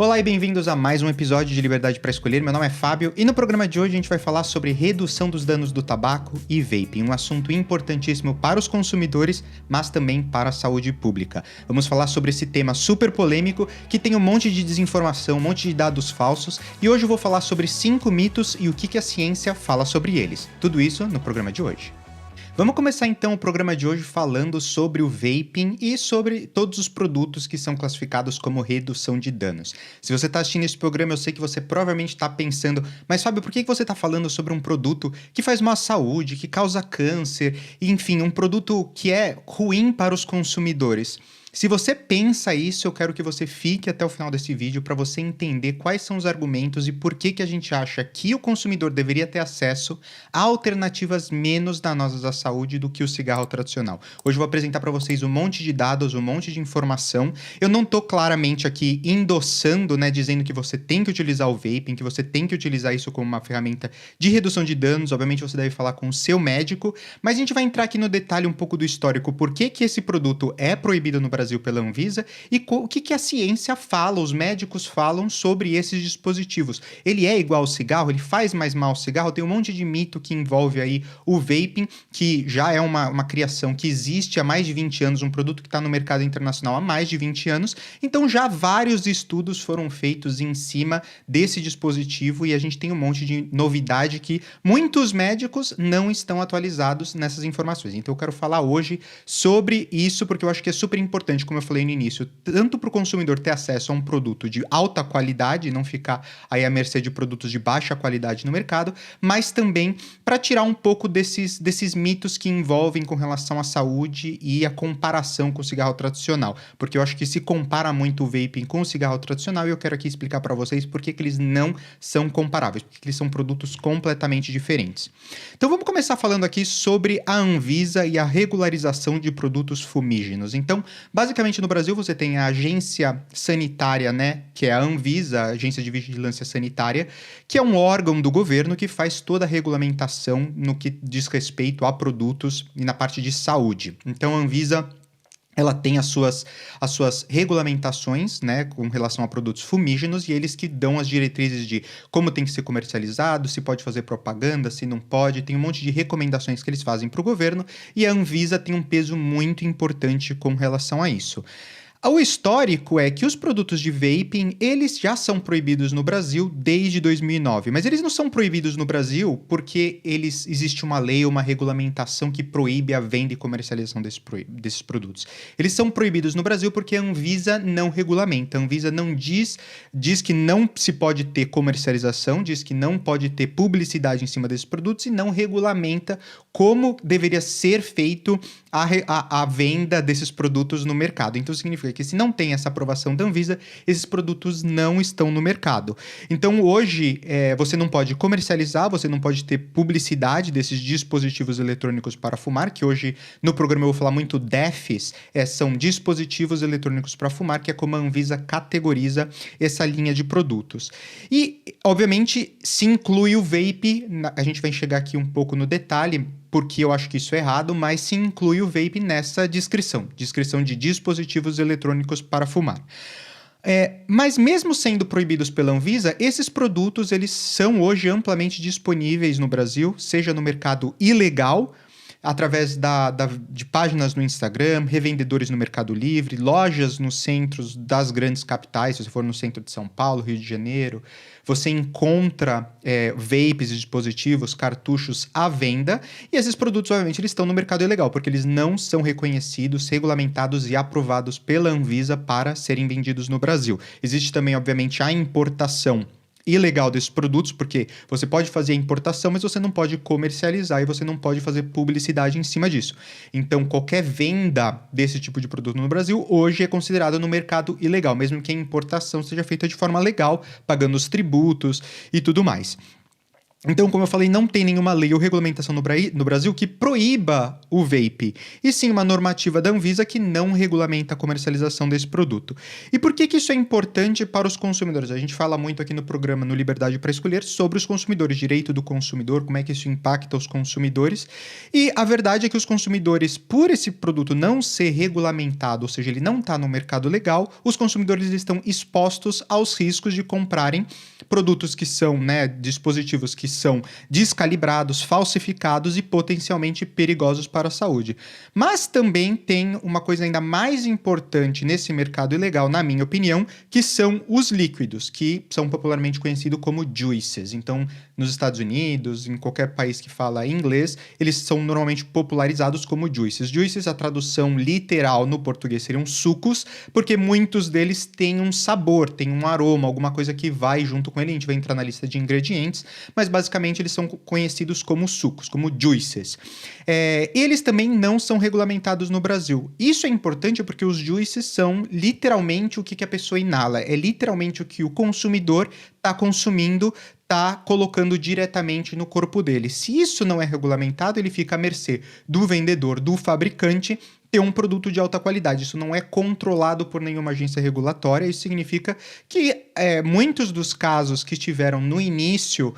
Olá e bem-vindos a mais um episódio de Liberdade para Escolher. Meu nome é Fábio e no programa de hoje a gente vai falar sobre redução dos danos do tabaco e vaping, um assunto importantíssimo para os consumidores, mas também para a saúde pública. Vamos falar sobre esse tema super polêmico que tem um monte de desinformação, um monte de dados falsos e hoje eu vou falar sobre 5 mitos e o que a ciência fala sobre eles. Tudo isso no programa de hoje. Vamos começar então o programa de hoje falando sobre o vaping e sobre todos os produtos que são classificados como redução de danos. Se você está assistindo esse programa, eu sei que você provavelmente está pensando, mas Fábio, por que você está falando sobre um produto que faz mal à saúde, que causa câncer, enfim, um produto que é ruim para os consumidores? Se você pensa isso, eu quero que você fique até o final desse vídeo para você entender quais são os argumentos e por que a gente acha que o consumidor deveria ter acesso a alternativas menos danosas à saúde do que o cigarro tradicional. Hoje eu vou apresentar para vocês um monte de dados, um monte de informação. Eu não estou claramente aqui endossando, dizendo que você tem que utilizar o vaping, que você tem que utilizar isso como uma ferramenta de redução de danos. Obviamente você deve falar com o seu médico, mas a gente vai entrar aqui no detalhe um pouco do histórico, por que esse produto é proibido no Brasil pela Anvisa e o que a ciência fala, os médicos falam sobre esses dispositivos. Ele é igual ao cigarro? Ele faz mais mal ao cigarro? Tem um monte de mito que envolve aí o vaping, que já é uma criação que existe há mais de 20 anos, um produto que está no mercado internacional há mais de 20 anos, então já vários estudos foram feitos em cima desse dispositivo e a gente tem um monte de novidade que muitos médicos não estão atualizados nessas informações. Então eu quero falar hoje sobre isso porque eu acho que é super importante, como eu falei no início, tanto para o consumidor ter acesso a um produto de alta qualidade e não ficar aí à mercê de produtos de baixa qualidade no mercado, mas também para tirar um pouco desses mitos que envolvem com relação à saúde e a comparação com o cigarro tradicional, porque eu acho que se compara muito o vaping com o cigarro tradicional e eu quero aqui explicar para vocês por que eles não são comparáveis, porque eles são produtos completamente diferentes. Então vamos começar falando aqui sobre a Anvisa e a regularização de produtos fumígenos. Então, basicamente, no Brasil, você tem a agência sanitária, que é a Anvisa, a Agência de Vigilância Sanitária, que é um órgão do governo que faz toda a regulamentação no que diz respeito a produtos e na parte de saúde. Então, a Anvisa, ela tem as suas regulamentações, com relação a produtos fumígenos e eles que dão as diretrizes de como tem que ser comercializado, se pode fazer propaganda, se não pode, tem um monte de recomendações que eles fazem para o governo e a Anvisa tem um peso muito importante com relação a isso. O histórico é que os produtos de vaping, eles já são proibidos no Brasil desde 2009, mas eles não são proibidos no Brasil porque existe uma lei, uma regulamentação que proíbe a venda e comercialização desses produtos. Eles são proibidos no Brasil porque a Anvisa não regulamenta, a Anvisa não diz que não se pode ter comercialização, diz que não pode ter publicidade em cima desses produtos e não regulamenta como deveria ser feito a venda desses produtos no mercado. Então significa que se não tem essa aprovação da Anvisa, esses produtos não estão no mercado. Então hoje você não pode comercializar, você não pode ter publicidade desses dispositivos eletrônicos para fumar, que hoje no programa eu vou falar muito DEFs, são dispositivos eletrônicos para fumar, que é como a Anvisa categoriza essa linha de produtos. E obviamente se inclui o vape, a gente vai chegar aqui um pouco no detalhe, porque eu acho que isso é errado, mas se inclui o vape nessa descrição de dispositivos eletrônicos para fumar. Mas mesmo sendo proibidos pela Anvisa, esses produtos eles são hoje amplamente disponíveis no Brasil, seja no mercado ilegal, através de páginas no Instagram, revendedores no Mercado Livre, lojas nos centros das grandes capitais. Se você for no centro de São Paulo, Rio de Janeiro, você encontra vapes e dispositivos, cartuchos à venda, e esses produtos, obviamente, eles estão no mercado ilegal, porque eles não são reconhecidos, regulamentados e aprovados pela Anvisa para serem vendidos no Brasil. Existe também, obviamente, a importação ilegal desses produtos, porque você pode fazer a importação, mas você não pode comercializar e você não pode fazer publicidade em cima disso. Então, qualquer venda desse tipo de produto no Brasil hoje é considerada no mercado ilegal, mesmo que a importação seja feita de forma legal, pagando os tributos e tudo mais. Então, como eu falei, não tem nenhuma lei ou regulamentação no Brasil que proíba o vape, e sim uma normativa da Anvisa que não regulamenta a comercialização desse produto. E por que isso é importante para os consumidores? A gente fala muito aqui no programa, no Liberdade para Escolher, sobre os consumidores, direito do consumidor, como é que isso impacta os consumidores. E a verdade é que os consumidores, por esse produto não ser regulamentado, ou seja, ele não está no mercado legal, os consumidores estão expostos aos riscos de comprarem produtos que são, dispositivos que são descalibrados, falsificados e potencialmente perigosos para a saúde. Mas também tem uma coisa ainda mais importante nesse mercado ilegal, na minha opinião, que são os líquidos, que são popularmente conhecidos como juices. Então, nos Estados Unidos, em qualquer país que fala inglês, eles são normalmente popularizados como juices. Juices, a tradução literal no português seriam sucos, porque muitos deles têm um sabor, têm um aroma, alguma coisa que vai junto com ele. A gente vai entrar na lista de ingredientes, mas basicamente eles são conhecidos como sucos, como juices. Eles também não são regulamentados no Brasil. Isso é importante porque os juices são literalmente o que a pessoa inala, é literalmente o que o consumidor está consumindo, está colocando diretamente no corpo dele. Se isso não é regulamentado, ele fica à mercê do vendedor, do fabricante, ter um produto de alta qualidade. Isso não é controlado por nenhuma agência regulatória. Isso significa que muitos dos casos que estiveram no início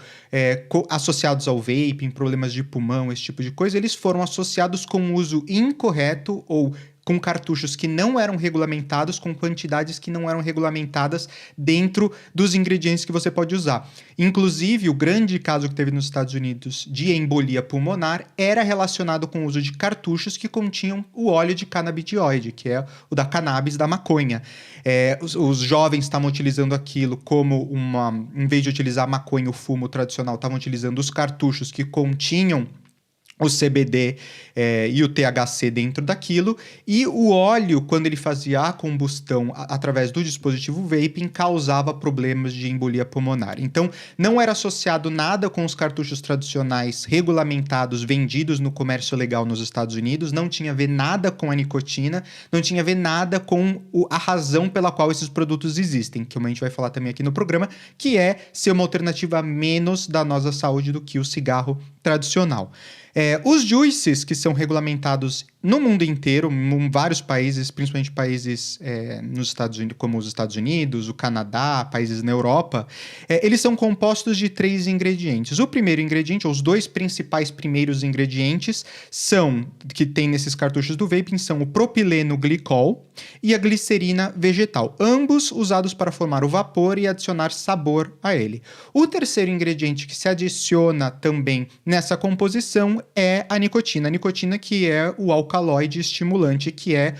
associados ao vaping, problemas de pulmão, esse tipo de coisa, eles foram associados com uso incorreto ou com cartuchos que não eram regulamentados, com quantidades que não eram regulamentadas dentro dos ingredientes que você pode usar. Inclusive, o grande caso que teve nos Estados Unidos de embolia pulmonar era relacionado com o uso de cartuchos que continham o óleo de canabidioide, que é o da cannabis, da maconha. Os jovens estavam utilizando aquilo como em vez de utilizar a maconha, o fumo tradicional, estavam utilizando os cartuchos que continham o CBD e o THC dentro daquilo, e o óleo, quando ele fazia a combustão através do dispositivo vaping, causava problemas de embolia pulmonar. Então, não era associado nada com os cartuchos tradicionais regulamentados, vendidos no comércio legal nos Estados Unidos, não tinha a ver nada com a nicotina, não tinha a ver nada com a razão pela qual esses produtos existem, que a gente vai falar também aqui no programa, que é ser uma alternativa menos danosa à saúde do que o cigarro tradicional. Os juices, que são regulamentados no mundo inteiro, em vários países, principalmente países nos Estados Unidos, como os Estados Unidos, o Canadá, países na Europa, eles são compostos de 3 ingredientes. O primeiro ingrediente, ou os 2 principais primeiros ingredientes, que tem nesses cartuchos do vaping, são o propileno glicol e a glicerina vegetal, ambos usados para formar o vapor e adicionar sabor a ele. O terceiro ingrediente que se adiciona também nessa composição é a nicotina. A nicotina, que é o alcaloide estimulante, que é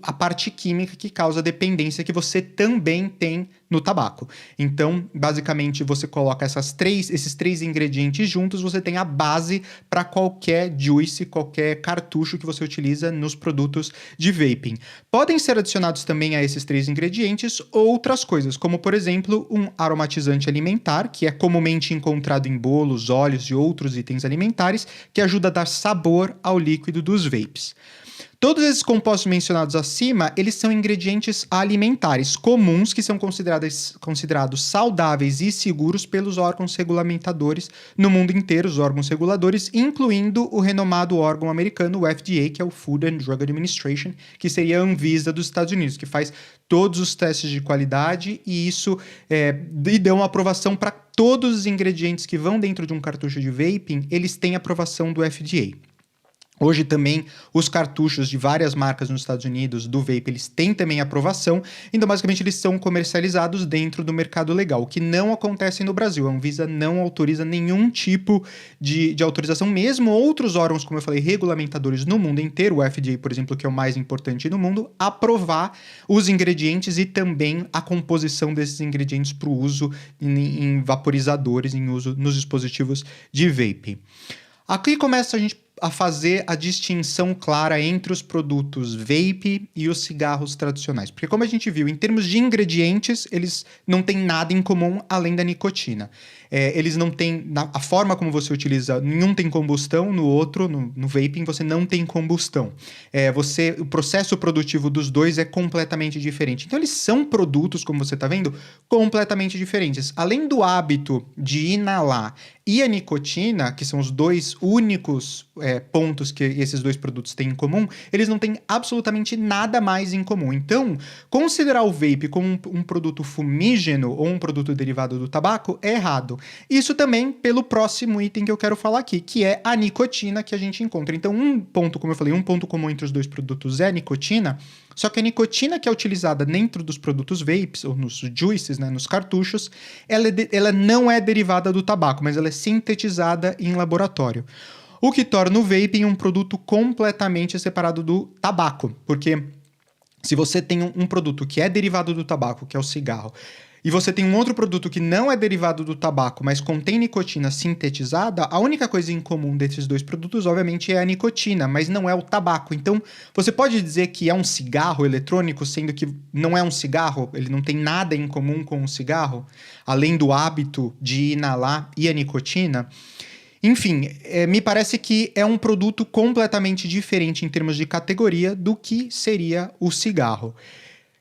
a parte química que causa a dependência que você também tem no tabaco. Então, basicamente, você coloca esses 3 ingredientes juntos, você tem a base para qualquer juice, qualquer cartucho que você utiliza nos produtos de vaping. Podem ser adicionados também a esses 3 ingredientes outras coisas, como, por exemplo, um aromatizante alimentar, que é comumente encontrado em bolos, óleos e outros itens alimentares, que ajuda a dar sabor ao líquido dos vapes. Todos esses compostos mencionados acima, eles são ingredientes alimentares comuns que são considerados saudáveis e seguros pelos órgãos regulamentadores no mundo inteiro, os órgãos reguladores, incluindo o renomado órgão americano, o FDA, que é o Food and Drug Administration, que seria a Anvisa dos Estados Unidos, que faz todos os testes de qualidade e isso e dão aprovação para todos os ingredientes que vão dentro de um cartucho de vaping, eles têm aprovação do FDA. Hoje também os cartuchos de várias marcas nos Estados Unidos do vape, eles têm também aprovação, então basicamente eles são comercializados dentro do mercado legal, o que não acontece no Brasil. A Anvisa não autoriza nenhum tipo de autorização, mesmo outros órgãos, como eu falei, regulamentadores no mundo inteiro, o FDA, por exemplo, que é o mais importante no mundo, aprovar os ingredientes e também a composição desses ingredientes para o uso em vaporizadores, em uso nos dispositivos de vape. Aqui começa a fazer a distinção clara entre os produtos vape e os cigarros tradicionais. Porque como a gente viu, em termos de ingredientes, eles não têm nada em comum além da nicotina. Eles não têm... A forma como você utiliza, nenhum tem combustão, no outro, no vaping, você não tem combustão. O processo produtivo dos dois é completamente diferente. Então, eles são produtos, como você está vendo, completamente diferentes. Além do hábito de inalar e a nicotina, que são os dois únicos pontos que esses dois produtos têm em comum, eles não têm absolutamente nada mais em comum. Então, considerar o vape como um produto fumígeno ou um produto derivado do tabaco é errado. Isso também pelo próximo item que eu quero falar aqui, que é a nicotina que a gente encontra. Então, como eu falei, um ponto comum entre os dois produtos é a nicotina, só que a nicotina que é utilizada dentro dos produtos vapes, ou nos juices, né, nos cartuchos, ela não é derivada do tabaco, mas ela é sintetizada em laboratório. O que torna o vaping um produto completamente separado do tabaco, porque se você tem um produto que é derivado do tabaco, que é o cigarro, e você tem um outro produto que não é derivado do tabaco, mas contém nicotina sintetizada, a única coisa em comum desses dois produtos, obviamente, é a nicotina, mas não é o tabaco. Então, você pode dizer que é um cigarro eletrônico, sendo que não é um cigarro, ele não tem nada em comum com um cigarro, além do hábito de inalar e a nicotina. Enfim, me parece que é um produto completamente diferente em termos de categoria do que seria o cigarro.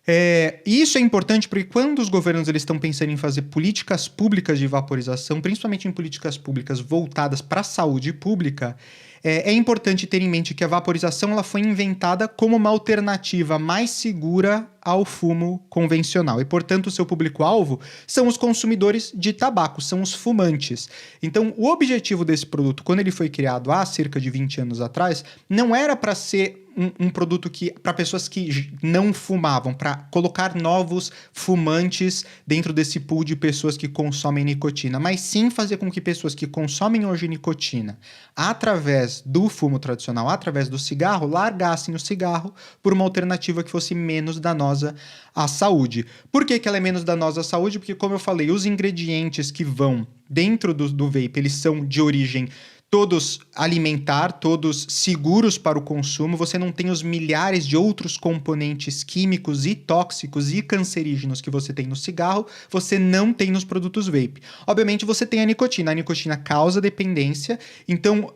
E isso é importante porque quando os governos eles estão pensando em fazer políticas públicas de vaporização, principalmente em políticas públicas voltadas para a saúde pública, é importante ter em mente que a vaporização ela foi inventada como uma alternativa mais segura ao fumo convencional. E, portanto, o seu público-alvo são os consumidores de tabaco, são os fumantes. Então, o objetivo desse produto, quando ele foi criado há cerca de 20 anos atrás, não era para ser um produto para pessoas que não fumavam, para colocar novos fumantes dentro desse pool de pessoas que consomem nicotina, mas sim fazer com que pessoas que consomem hoje nicotina através do fumo tradicional, através do cigarro, largassem o cigarro por uma alternativa que fosse menos danosa à saúde. Por que ela é menos danosa à saúde? Porque, como eu falei, os ingredientes que vão dentro do vape, eles são de origem todos alimentar, todos seguros para o consumo, você não tem os milhares de outros componentes químicos e tóxicos e cancerígenos que você tem no cigarro, você não tem nos produtos vape. Obviamente você tem a nicotina causa dependência, então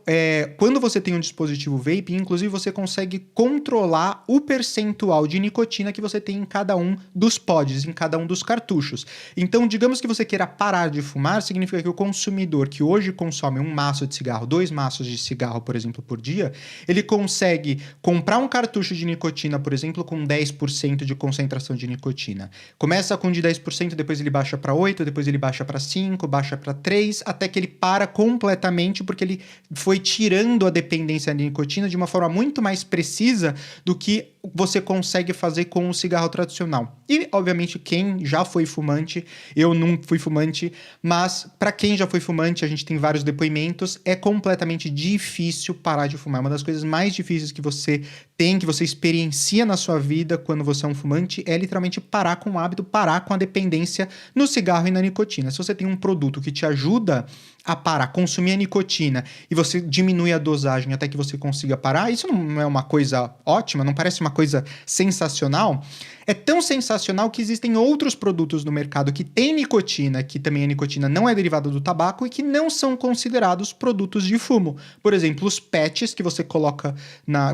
quando você tem um dispositivo vape, inclusive você consegue controlar o percentual de nicotina que você tem em cada um dos pods, em cada um dos cartuchos. Então, digamos que você queira parar de fumar, significa que o consumidor que hoje consome um maço de cigarro, 2 maços de cigarro, por exemplo, por dia, ele consegue comprar um cartucho de nicotina, por exemplo, com 10% de concentração de nicotina. Começa com de 10%, depois ele baixa para 8%, depois ele baixa para 5%, baixa para 3%, até que ele para completamente, porque ele foi tirando a dependência de nicotina de uma forma muito mais precisa do que você consegue fazer com o cigarro tradicional. E, obviamente, quem já foi fumante, eu não fui fumante, mas para quem já foi fumante, a gente tem vários depoimentos, é completamente difícil parar de fumar. Uma das coisas mais difíceis que você tem, que você experiencia na sua vida quando você é um fumante, é literalmente parar com o hábito, parar com a dependência no cigarro e na nicotina. Se você tem um produto que te ajuda a parar, consumir a nicotina e você diminui a dosagem até que você consiga parar, isso não é uma coisa ótima, não parece uma coisa sensacional? É tão sensacional que existem outros produtos no mercado que têm nicotina, que também a nicotina não é derivada do tabaco e que não são considerados produtos de fumo. Por exemplo, os patches que você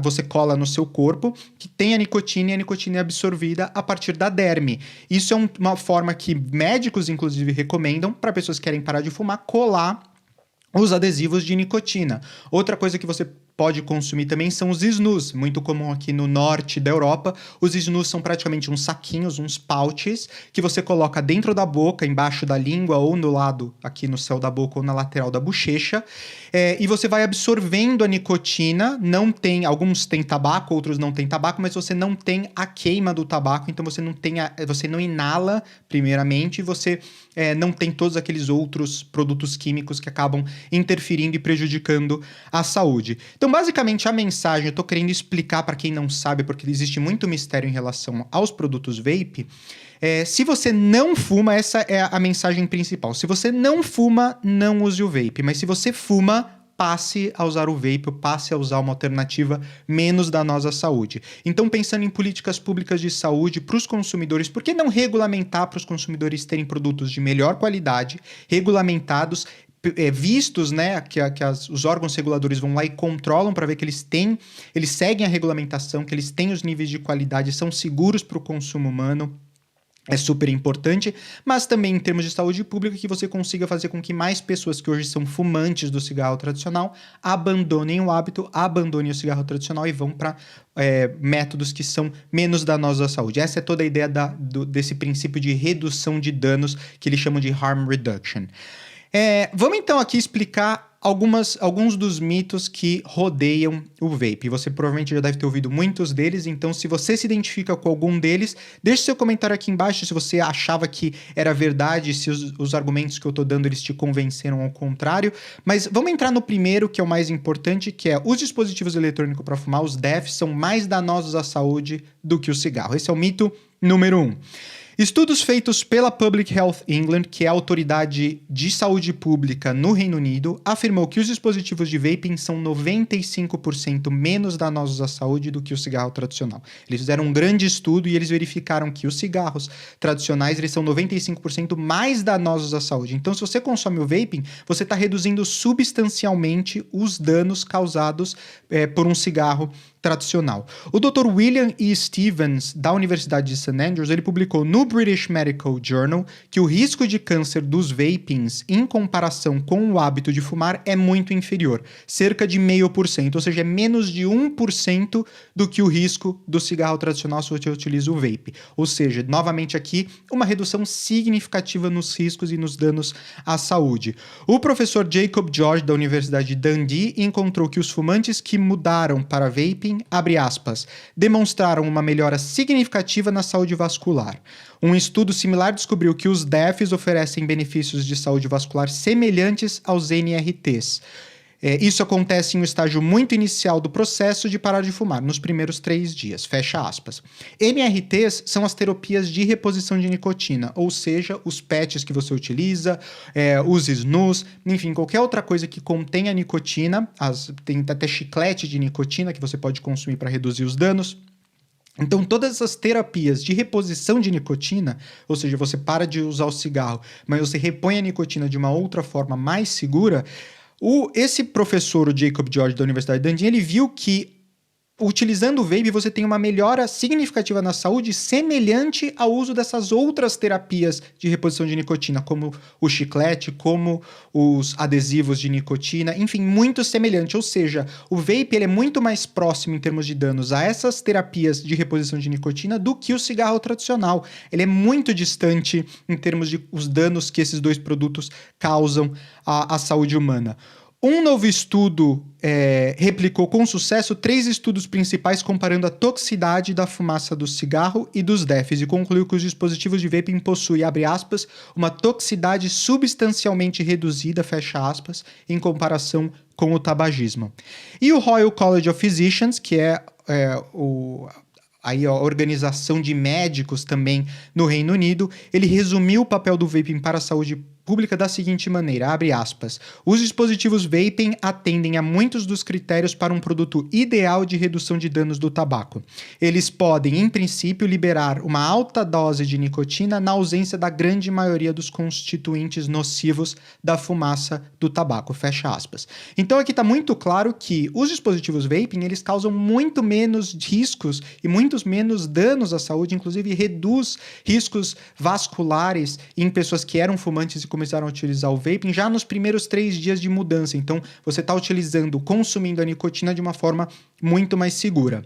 você cola no seu corpo, que tem a nicotina e a nicotina é absorvida a partir da derme. Isso é uma forma que médicos, inclusive, recomendam para pessoas que querem parar de fumar, colar os adesivos de nicotina. Outra coisa que você pode consumir também são os snus, muito comum aqui no norte da Europa. Os snus são praticamente uns saquinhos, uns pouches, que você coloca dentro da boca, embaixo da língua, ou no lado, aqui no céu da boca, ou na lateral da bochecha, e você vai absorvendo a nicotina. Alguns têm tabaco, outros não têm tabaco, mas você não tem a queima do tabaco, então você não inala, primeiramente, e você não tem todos aqueles outros produtos químicos que acabam interferindo e prejudicando a saúde. Então, basicamente, a mensagem, eu estou querendo explicar para quem não sabe, porque existe muito mistério em relação aos produtos vape. Se você não fuma, essa é a mensagem principal. Se você não fuma, não use o vape. Mas se você fuma, passe a usar o vape, passe a usar uma alternativa menos danosa à saúde. Então, pensando em políticas públicas de saúde para os consumidores, por que não regulamentar para os consumidores terem produtos de melhor qualidade, regulamentados, vistos, né, que os órgãos reguladores vão lá e controlam para ver que eles seguem a regulamentação, que eles têm os níveis de qualidade, são seguros para o consumo humano. é super importante, mas também em termos de saúde pública que você consiga fazer com que mais pessoas que hoje são fumantes do cigarro tradicional abandonem o hábito, abandonem o cigarro tradicional e vão para métodos que são menos danosos à saúde. Essa é toda a ideia desse princípio de redução de danos que eles chamam de harm reduction. Vamos então aqui explicar alguns dos mitos que rodeiam o vape. Você provavelmente já deve ter ouvido muitos deles, então se você se identifica com algum deles, deixe seu comentário aqui embaixo se você achava que era verdade, se os argumentos que eu tô dando eles te convenceram ao contrário. Mas vamos entrar no primeiro, que é o mais importante, que é os dispositivos eletrônicos para fumar, os DEF, são mais danosos à saúde do que o cigarro. Esse é o mito número 1. Estudos feitos pela Public Health England, que é a autoridade de saúde pública no Reino Unido, afirmou que os dispositivos de vaping são 95% menos danosos à saúde do que o cigarro tradicional. Eles fizeram um grande estudo e eles verificaram que os cigarros tradicionais eles são 95% mais danosos à saúde. Então, se você consome o vaping, você está reduzindo substancialmente os danos causados por um cigarro tradicional. O Dr. William E. Stevens, da Universidade de St. Andrews, ele publicou no British Medical Journal que o risco de câncer dos vapings em comparação com o hábito de fumar é muito inferior, cerca de 0,5%, ou seja, é menos de 1% do que o risco do cigarro tradicional se você utiliza o vape. Ou seja, novamente aqui, uma redução significativa nos riscos e nos danos à saúde. O professor Jacob George, da Universidade de Dundee, encontrou que os fumantes que mudaram para vaping, abre aspas, demonstraram uma melhora significativa na saúde vascular. Um estudo similar descobriu que os DEFs oferecem benefícios de saúde vascular semelhantes aos NRTs. Isso acontece em um estágio muito inicial do processo de parar de fumar, nos primeiros 3 dias, fecha aspas. NRTs são as terapias de reposição de nicotina, ou seja, os patches que você utiliza, os snus, enfim, qualquer outra coisa que contenha nicotina, tem até chiclete de nicotina que você pode consumir para reduzir os danos. Então, todas essas terapias de reposição de nicotina, ou seja, você para de usar o cigarro, mas você repõe a nicotina de uma outra forma mais segura. Esse professor, o Jacob George, da Universidade de Dundee, ele viu que utilizando o vape você tem uma melhora significativa na saúde semelhante ao uso dessas outras terapias de reposição de nicotina, como o chiclete, como os adesivos de nicotina, enfim, muito semelhante. Ou seja, o vape ele é muito mais próximo em termos de danos a essas terapias de reposição de nicotina do que o cigarro tradicional. Ele é muito distante em termos de os danos que esses dois produtos causam à saúde humana. Um novo estudo replicou com sucesso 3 estudos principais comparando a toxicidade da fumaça do cigarro e dos DEFs e concluiu que os dispositivos de vaping possuem, abre aspas, uma toxicidade substancialmente reduzida, fecha aspas, em comparação com o tabagismo. E o Royal College of Physicians, que é a organização de médicos também no Reino Unido, ele resumiu o papel do vaping para a saúde pública da seguinte maneira, abre aspas, os dispositivos vaping atendem a muitos dos critérios para um produto ideal de redução de danos do tabaco. Eles podem, em princípio, liberar uma alta dose de nicotina na ausência da grande maioria dos constituintes nocivos da fumaça do tabaco, fecha aspas. Então aqui está muito claro que os dispositivos vaping, eles causam muito menos riscos e muitos menos danos à saúde, inclusive reduz riscos vasculares em pessoas que eram fumantes e começaram a utilizar o vaping já nos primeiros 3 dias de mudança. Então, você está consumindo a nicotina de uma forma muito mais segura.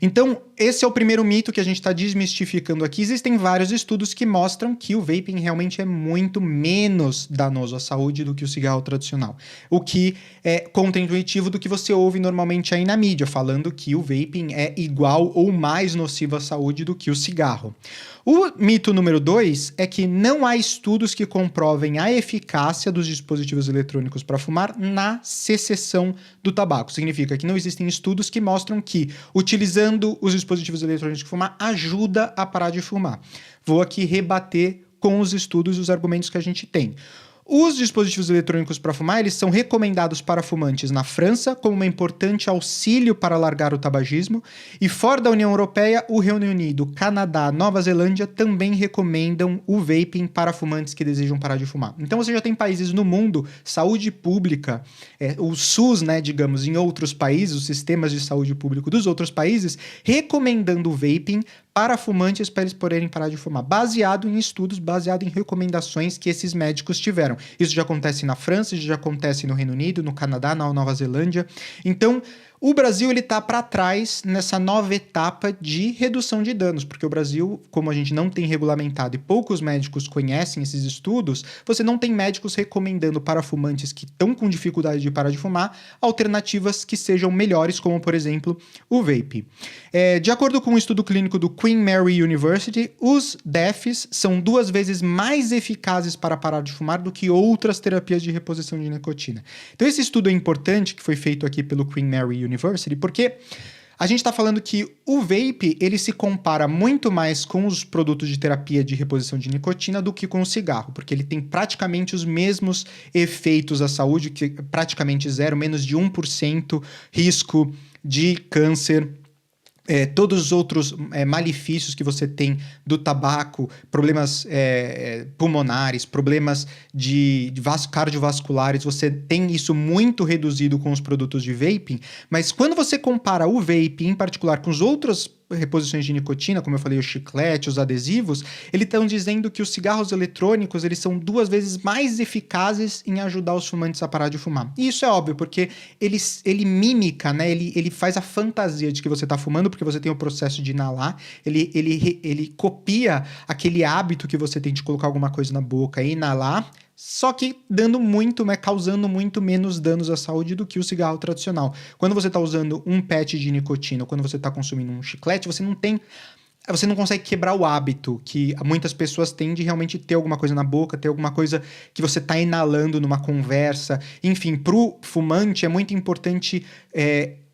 Então, esse é o primeiro mito que a gente está desmistificando aqui. Existem vários estudos que mostram que o vaping realmente é muito menos danoso à saúde do que o cigarro tradicional. O que é contraintuitivo do que você ouve normalmente aí na mídia, falando que o vaping é igual ou mais nocivo à saúde do que o cigarro. O mito número 2 é que não há estudos que comprovem a eficácia dos dispositivos eletrônicos para fumar na cessação do tabaco. Significa que não existem estudos que mostram que utilizando os dispositivos eletrônicos de fumar ajuda a parar de fumar. Vou aqui rebater com os estudos e os argumentos que a gente tem. Os dispositivos eletrônicos para fumar, eles são recomendados para fumantes na França como um importante auxílio para largar o tabagismo e fora da União Europeia, o Reino Unido, Canadá, Nova Zelândia também recomendam o vaping para fumantes que desejam parar de fumar. Então você já tem países no mundo, saúde pública, o SUS, né, digamos, em outros países, os sistemas de saúde pública dos outros países, recomendando o vaping para fumantes para eles poderem parar de fumar, baseado em estudos, baseado em recomendações que esses médicos tiveram. Isso já acontece na França, isso já acontece no Reino Unido, no Canadá, na Nova Zelândia. Então, o Brasil está para trás nessa nova etapa de redução de danos, porque o Brasil, como a gente não tem regulamentado e poucos médicos conhecem esses estudos, você não tem médicos recomendando para fumantes que estão com dificuldade de parar de fumar alternativas que sejam melhores, como, por exemplo, o vape. De acordo com um estudo clínico do Queen Mary University, os DEFs são 2 vezes mais eficazes para parar de fumar do que outras terapias de reposição de nicotina. Então, esse estudo é importante, que foi feito aqui pelo Queen Mary University, porque a gente está falando que o vape, ele se compara muito mais com os produtos de terapia de reposição de nicotina do que com o cigarro, porque ele tem praticamente os mesmos efeitos à saúde, que praticamente zero, menos de 1% risco de câncer. Todos os outros malefícios que você tem do tabaco, problemas pulmonares, problemas cardiovasculares, você tem isso muito reduzido com os produtos de vaping, mas quando você compara o vape, em particular, com os outros reposições de nicotina, como eu falei, o chiclete, os adesivos, eles estão dizendo que os cigarros eletrônicos, eles são 2 vezes mais eficazes em ajudar os fumantes a parar de fumar. E isso é óbvio, porque ele mímica, né? Ele faz a fantasia de que você está fumando, porque você tem o processo de inalar, ele copia aquele hábito que você tem de colocar alguma coisa na boca e inalar, só que causando muito menos danos à saúde do que o cigarro tradicional. Quando você está usando um patch de nicotina, ou quando você está consumindo um chiclete, você não consegue quebrar o hábito que muitas pessoas têm de realmente ter alguma coisa na boca, ter alguma coisa que você está inalando numa conversa. Enfim, para o fumante é muito importante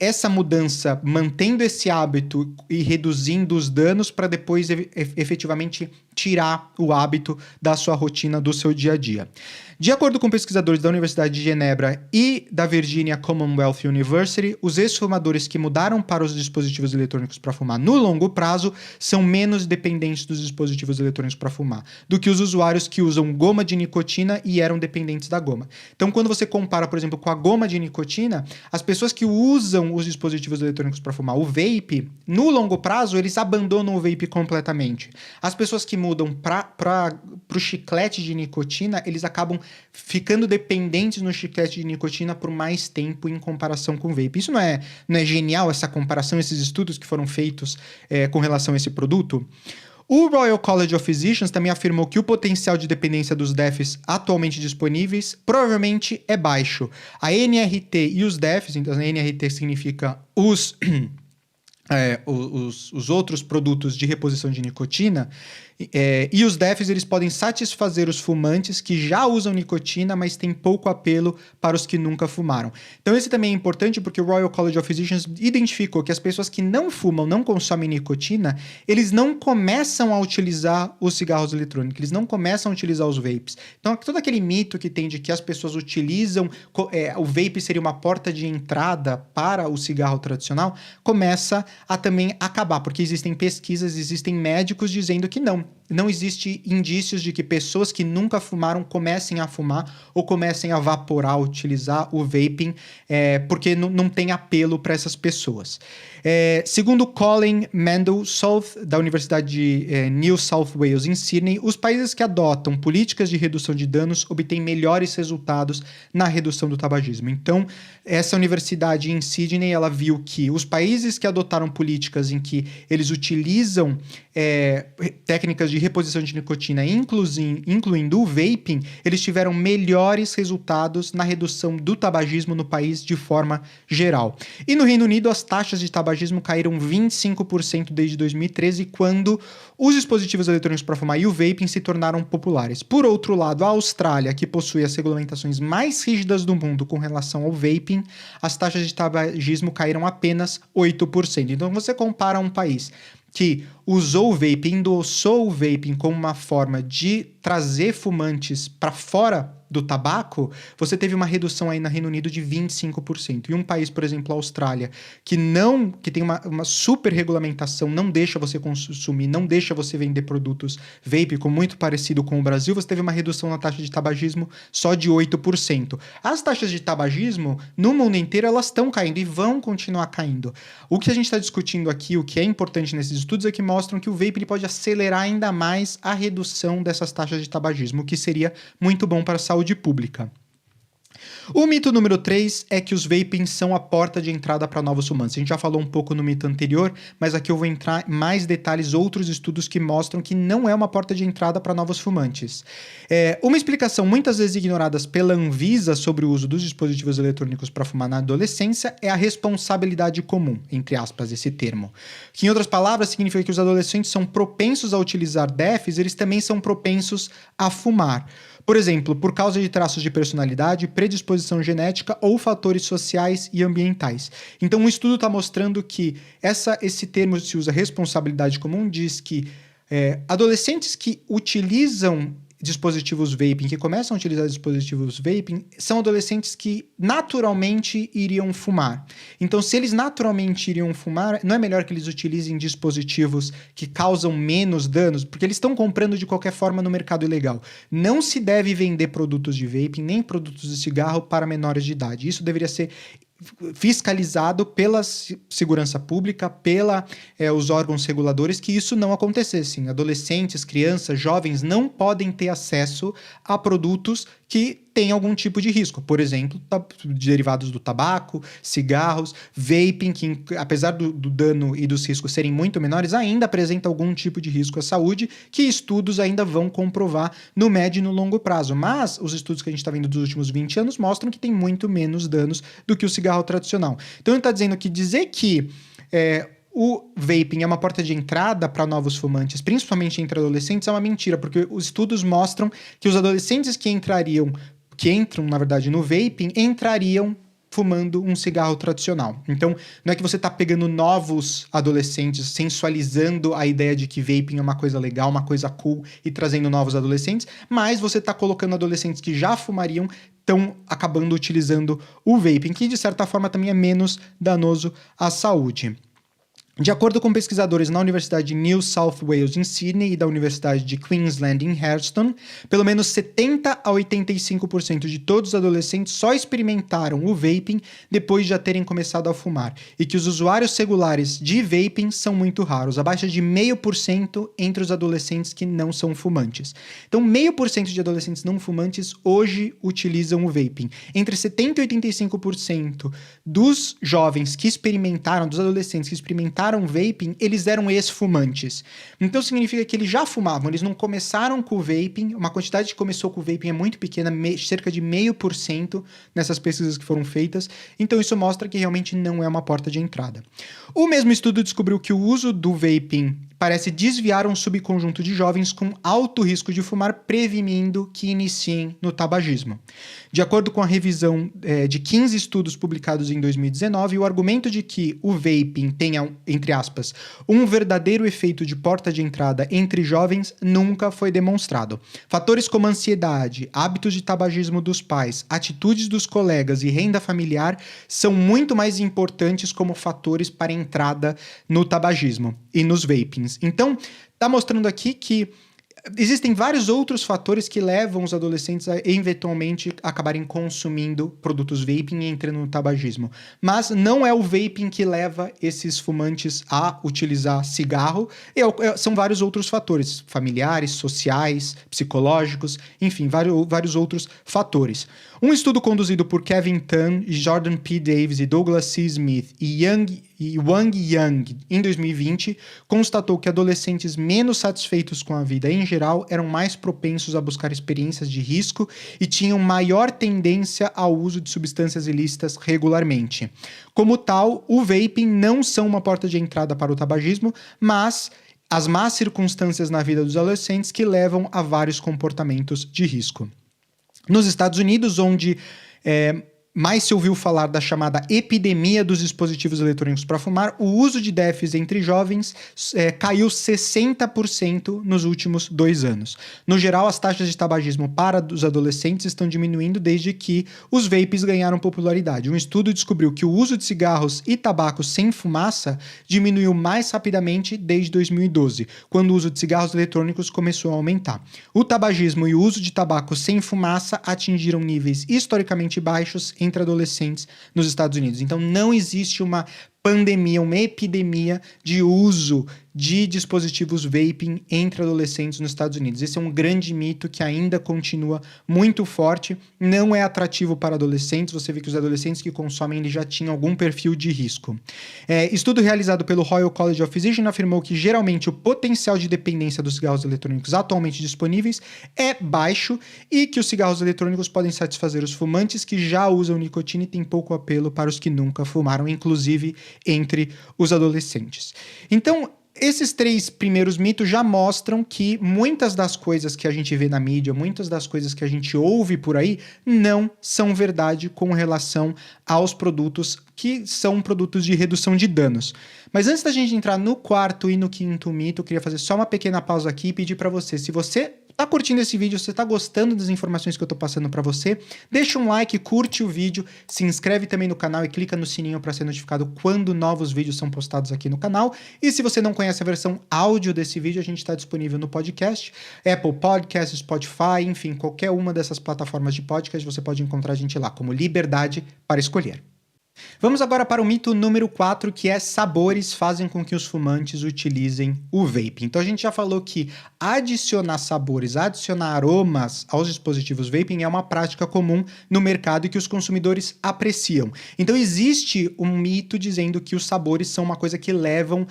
essa mudança, mantendo esse hábito e reduzindo os danos para depois efetivamente tirar o hábito da sua rotina, do seu dia a dia. De acordo com pesquisadores da Universidade de Genebra e da Virginia Commonwealth University, os ex-fumadores que mudaram para os dispositivos eletrônicos para fumar no longo prazo são menos dependentes dos dispositivos eletrônicos para fumar do que os usuários que usam goma de nicotina e eram dependentes da goma. Então, quando você compara, por exemplo, com a goma de nicotina, as pessoas que usam os dispositivos eletrônicos para fumar, o vape, no longo prazo, eles abandonam o vape completamente. As pessoas que mudam para o chiclete de nicotina, eles acabam ficando dependentes no chiclete de nicotina por mais tempo em comparação com o vape. Isso não é genial, essa comparação, esses estudos que foram feitos com relação a esse produto? O Royal College of Physicians também afirmou que o potencial de dependência dos DEFs atualmente disponíveis provavelmente é baixo. A NRT e os DEFs, então a NRT significa os outros produtos de reposição de nicotina, e os DEFs, eles podem satisfazer os fumantes que já usam nicotina, mas têm pouco apelo para os que nunca fumaram. Então esse também é importante porque o Royal College of Physicians identificou que as pessoas que não fumam, não consomem nicotina, eles não começam a utilizar os cigarros eletrônicos, eles não começam a utilizar os vapes. Então todo aquele mito que tem de que as pessoas utilizam, o vape seria uma porta de entrada para o cigarro tradicional, começa a também acabar, porque existem pesquisas, existem médicos dizendo que não existe indícios de que pessoas que nunca fumaram comecem a fumar ou comecem a vaporar, utilizar o vaping, porque não tem apelo para essas pessoas. Segundo Colin Mendel-South, da Universidade de New South Wales, em Sydney, os países que adotam políticas de redução de danos obtêm melhores resultados na redução do tabagismo. Então, essa universidade em Sydney, ela viu que os países que adotaram políticas em que eles utilizam técnicas de reposição de nicotina, incluindo o vaping, eles tiveram melhores resultados na redução do tabagismo no país de forma geral. E no Reino Unido, as taxas de tabagismo caíram 25% desde 2013, quando os dispositivos eletrônicos para fumar e o vaping se tornaram populares. Por outro lado, a Austrália, que possui as regulamentações mais rígidas do mundo com relação ao vaping, as taxas de tabagismo caíram apenas 8%. Então, você compara um país que usou o vaping, endossou o vaping como uma forma de trazer fumantes para fora do tabaco, você teve uma redução aí no Reino Unido de 25%. E um país, por exemplo, a Austrália, que tem uma super regulamentação, não deixa você consumir, não deixa você vender produtos vape, muito parecido com o Brasil, você teve uma redução na taxa de tabagismo só de 8%. As taxas de tabagismo, no mundo inteiro, elas estão caindo e vão continuar caindo. O que a gente está discutindo aqui, o que é importante nesses estudos, é que mostram que o vape ele pode acelerar ainda mais a redução dessas taxas de tabagismo, o que seria muito bom para a saúde pública. O mito número 3 é que os vapings são a porta de entrada para novos fumantes. A gente já falou um pouco no mito anterior, mas aqui eu vou entrar em mais detalhes, outros estudos que mostram que não é uma porta de entrada para novos fumantes. Uma explicação muitas vezes ignorada pela Anvisa sobre o uso dos dispositivos eletrônicos para fumar na adolescência é a responsabilidade comum, entre aspas, esse termo. Que, em outras palavras, significa que os adolescentes são propensos a utilizar DEFs, eles também são propensos a fumar. Por exemplo, por causa de traços de personalidade, predisposição genética ou fatores sociais e ambientais. Então, um estudo está mostrando que esse termo se usa responsabilidade comum, diz que adolescentes que utilizam dispositivos vaping, que começam a utilizar dispositivos vaping, são adolescentes que naturalmente iriam fumar. Então, se eles naturalmente iriam fumar, não é melhor que eles utilizem dispositivos que causam menos danos? Porque eles estão comprando de qualquer forma no mercado ilegal. Não se deve vender produtos de vaping, nem produtos de cigarro para menores de idade. Isso deveria ser fiscalizado pela segurança pública, os órgãos reguladores, que isso não acontecesse. Adolescentes, crianças, jovens não podem ter acesso a produtos que têm algum tipo de risco. Por exemplo, derivados do tabaco, cigarros, vaping, que apesar do dano e dos riscos serem muito menores, ainda apresenta algum tipo de risco à saúde, que estudos ainda vão comprovar no médio e no longo prazo. Mas os estudos que a gente está vendo dos últimos 20 anos mostram que tem muito menos danos do que o cigarro tradicional. Então ele está dizendo que dizer que o vaping é uma porta de entrada para novos fumantes, principalmente entre adolescentes, é uma mentira, porque os estudos mostram que os adolescentes que entram, na verdade, no vaping, entrariam fumando um cigarro tradicional. Então, não é que você está pegando novos adolescentes, sensualizando a ideia de que vaping é uma coisa legal, uma coisa cool, e trazendo novos adolescentes, mas você está colocando adolescentes que já fumariam, estão acabando utilizando o vaping, que de certa forma também é menos danoso à saúde. De acordo com pesquisadores na Universidade de New South Wales, em Sydney, e da Universidade de Queensland, em Hurstone, pelo menos 70 a 85% de todos os adolescentes só experimentaram o vaping depois de já terem começado a fumar, e que os usuários regulares de vaping são muito raros, abaixo de 0,5% entre os adolescentes que não são fumantes. Então, 0,5% de adolescentes não fumantes hoje utilizam o vaping. Entre 70 e 85% dos jovens que experimentaram, dos adolescentes que experimentaram vaping, eles eram ex-fumantes. Então significa que eles já fumavam, eles não começaram com o vaping, uma quantidade que começou com o vaping é muito pequena, cerca de 0,5% nessas pesquisas que foram feitas, então isso mostra que realmente não é uma porta de entrada. O mesmo estudo descobriu que o uso do vaping parece desviar um subconjunto de jovens com alto risco de fumar, prevenindo que iniciem no tabagismo. De acordo com a revisão de 15 estudos publicados em 2019, o argumento de que o vaping tenha, entre aspas, um verdadeiro efeito de porta de entrada entre jovens nunca foi demonstrado. Fatores como ansiedade, hábitos de tabagismo dos pais, atitudes dos colegas e renda familiar são muito mais importantes como fatores para a entrada no tabagismo e nos vapings. Então, está mostrando aqui que existem vários outros fatores que levam os adolescentes a eventualmente acabarem consumindo produtos vaping e entrando no tabagismo. Mas não é o vaping que leva esses fumantes a utilizar cigarro, são vários outros fatores, familiares, sociais, psicológicos, enfim, vários outros fatores. Um estudo conduzido por Kevin Tan, Jordan P. Davis e Douglas C. Smith e Wang Yang em 2020 constatou que adolescentes menos satisfeitos com a vida em geral eram mais propensos a buscar experiências de risco e tinham maior tendência ao uso de substâncias ilícitas regularmente. Como tal, o vaping não são uma porta de entrada para o tabagismo, mas as más circunstâncias na vida dos adolescentes que levam a vários comportamentos de risco. Nos Estados Unidos, onde mais se ouviu falar da chamada epidemia dos dispositivos eletrônicos para fumar, o uso de DEFs entre jovens caiu 60% nos últimos 2 anos. No geral, as taxas de tabagismo para os adolescentes estão diminuindo desde que os vapes ganharam popularidade. Um estudo descobriu que o uso de cigarros e tabaco sem fumaça diminuiu mais rapidamente desde 2012, quando o uso de cigarros eletrônicos começou a aumentar. O tabagismo e o uso de tabaco sem fumaça atingiram níveis historicamente baixos entre adolescentes nos Estados Unidos. Então não existe uma pandemia, uma epidemia de uso de dispositivos vaping entre adolescentes nos Estados Unidos. Esse é um grande mito que ainda continua muito forte, não é atrativo para adolescentes. Você vê que os adolescentes que consomem eles já tinham algum perfil de risco. Estudo realizado pelo Royal College of Physicians afirmou que geralmente o potencial de dependência dos cigarros eletrônicos atualmente disponíveis é baixo e que os cigarros eletrônicos podem satisfazer os fumantes que já usam nicotina e tem pouco apelo para os que nunca fumaram, inclusive entre os adolescentes. Então, esses 3 primeiros mitos já mostram que muitas das coisas que a gente vê na mídia, muitas das coisas que a gente ouve por aí, não são verdade com relação aos produtos que são produtos de redução de danos. Mas antes da gente entrar no 4º e no 5º mito, eu queria fazer só uma pequena pausa aqui e pedir para você, se você tá curtindo esse vídeo, se você tá gostando das informações que eu tô passando para você, deixa um like, curte o vídeo, se inscreve também no canal e clica no sininho para ser notificado quando novos vídeos são postados aqui no canal. E se você não conhece a versão áudio desse vídeo, a gente está disponível no podcast, Apple Podcasts, Spotify, enfim, qualquer uma dessas plataformas de podcast, você pode encontrar a gente lá como Liberdade para Escolher. Vamos agora para o mito número 4, que é sabores fazem com que os fumantes utilizem o vape. Então a gente já falou que adicionar sabores, adicionar aromas aos dispositivos vaping é uma prática comum no mercado e que os consumidores apreciam. Então existe um mito dizendo que os sabores são uma coisa que levam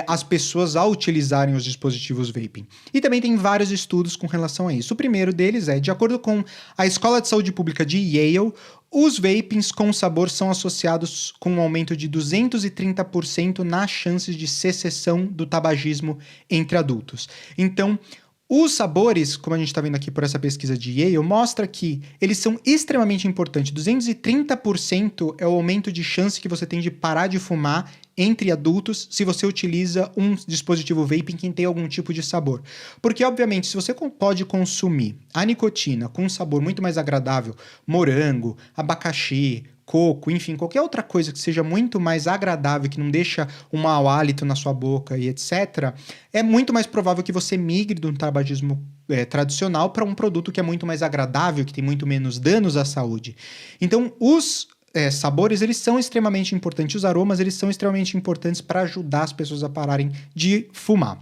as pessoas a utilizarem os dispositivos vaping. E também tem vários estudos com relação a isso. O primeiro deles é, de acordo com a Escola de Saúde Pública de Yale, os vapings com sabor são associados com um aumento de 230% nas chances de cessação do tabagismo entre adultos. Então, os sabores, como a gente está vendo aqui por essa pesquisa de Yale, mostra que eles são extremamente importantes. 230% é o aumento de chance que você tem de parar de fumar entre adultos se você utiliza um dispositivo vaping que tem algum tipo de sabor. Porque, obviamente, se você pode consumir a nicotina com um sabor muito mais agradável, morango, abacaxi, coco, enfim, qualquer outra coisa que seja muito mais agradável, que não deixa um mau hálito na sua boca e etc., é muito mais provável que você migre de um tabagismo tradicional para um produto que é muito mais agradável, que tem muito menos danos à saúde. Então, os sabores, eles são extremamente importantes, os aromas, eles são extremamente importantes para ajudar as pessoas a pararem de fumar.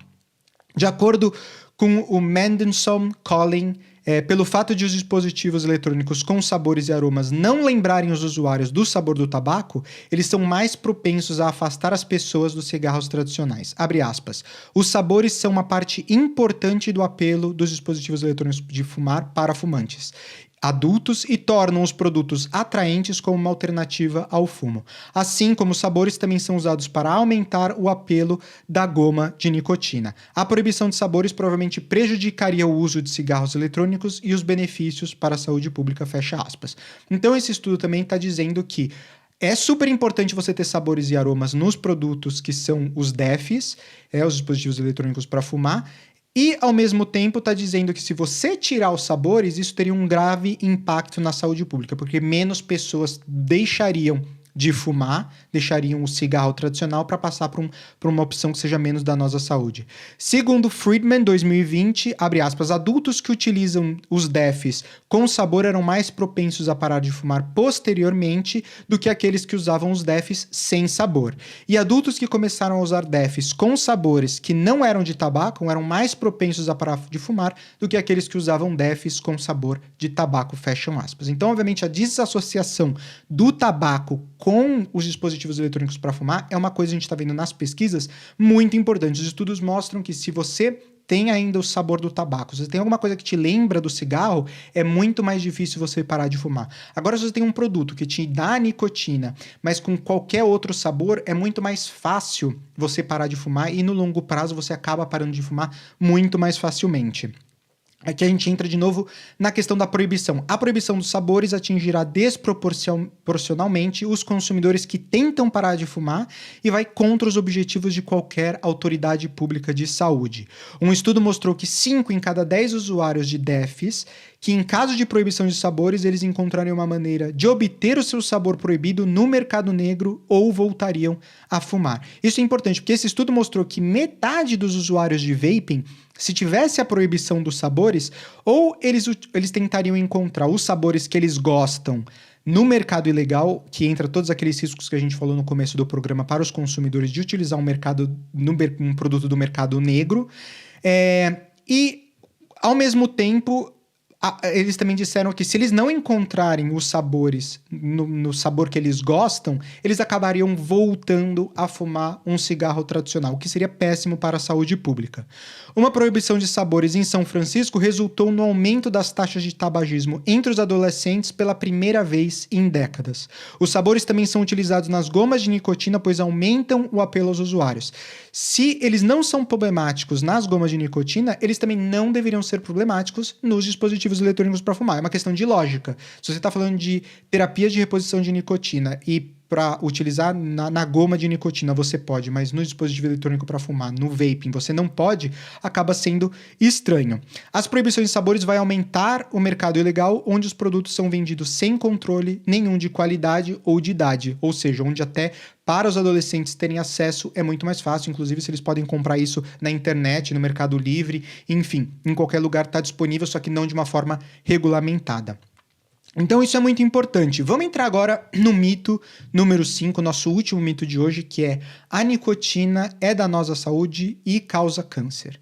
De acordo com o Mendelssohn Calling, pelo fato de os dispositivos eletrônicos com sabores e aromas não lembrarem os usuários do sabor do tabaco, eles são mais propensos a afastar as pessoas dos cigarros tradicionais. Abre aspas. Os sabores são uma parte importante do apelo dos dispositivos eletrônicos de fumar para fumantes adultos e tornam os produtos atraentes como uma alternativa ao fumo. Assim como os sabores também são usados para aumentar o apelo da goma de nicotina. A proibição de sabores provavelmente prejudicaria o uso de cigarros eletrônicos e os benefícios para a saúde pública, fecha aspas. Então esse estudo também está dizendo que é super importante você ter sabores e aromas nos produtos que são os DEFs, os dispositivos eletrônicos para fumar, e, ao mesmo tempo, está dizendo que se você tirar os sabores, isso teria um grave impacto na saúde pública, porque menos pessoas deixariam de fumar, deixariam o cigarro tradicional para passar por uma opção que seja menos danosa à saúde. Segundo Friedman, 2020, abre aspas, adultos que utilizam os DEFs com sabor eram mais propensos a parar de fumar posteriormente do que aqueles que usavam os DEFs sem sabor. E adultos que começaram a usar DEFs com sabores que não eram de tabaco eram mais propensos a parar de fumar do que aqueles que usavam DEFs com sabor de tabaco, fecham aspas. Então, obviamente, a desassociação do tabaco com os dispositivos eletrônicos para fumar é uma coisa que a gente está vendo nas pesquisas muito importante. Os estudos mostram que se você tem ainda o sabor do tabaco, se você tem alguma coisa que te lembra do cigarro, é muito mais difícil você parar de fumar. Agora, se você tem um produto que te dá nicotina, mas com qualquer outro sabor, é muito mais fácil você parar de fumar e no longo prazo você acaba parando de fumar muito mais facilmente. Aqui a gente entra de novo na questão da proibição. A proibição dos sabores atingirá desproporcionalmente os consumidores que tentam parar de fumar e vai contra os objetivos de qualquer autoridade pública de saúde. Um estudo mostrou que 5 em cada 10 usuários de DEFs, que em caso de proibição de sabores, eles encontrariam uma maneira de obter o seu sabor proibido no mercado negro ou voltariam a fumar. Isso é importante, porque esse estudo mostrou que metade dos usuários de vaping, se tivesse a proibição dos sabores, ou eles tentariam encontrar os sabores que eles gostam no mercado ilegal, que entra todos aqueles riscos que a gente falou no começo do programa para os consumidores de utilizar um produto do mercado negro, e ao mesmo tempo eles também disseram que se eles não encontrarem os sabores no sabor que eles gostam, eles acabariam voltando a fumar um cigarro tradicional, o que seria péssimo para a saúde pública. Uma proibição de sabores em São Francisco resultou no aumento das taxas de tabagismo entre os adolescentes pela primeira vez em décadas. Os sabores também são utilizados nas gomas de nicotina, pois aumentam o apelo aos usuários. Se eles não são problemáticos nas gomas de nicotina, eles também não deveriam ser problemáticos nos dispositivos eletrônicos para fumar. É uma questão de lógica. Se você está falando de terapias de reposição de nicotina e para utilizar na goma de nicotina você pode, mas no dispositivo eletrônico para fumar, no vaping, você não pode, acaba sendo estranho. As proibições de sabores vai aumentar o mercado ilegal, onde os produtos são vendidos sem controle nenhum de qualidade ou de idade, ou seja, onde até para os adolescentes terem acesso é muito mais fácil, inclusive se eles podem comprar isso na internet, no Mercado Livre, enfim, em qualquer lugar está disponível, só que não de uma forma regulamentada. Então isso é muito importante. Vamos entrar agora no mito número 5, nosso último mito de hoje, que é: a nicotina é danosa à saúde e causa câncer.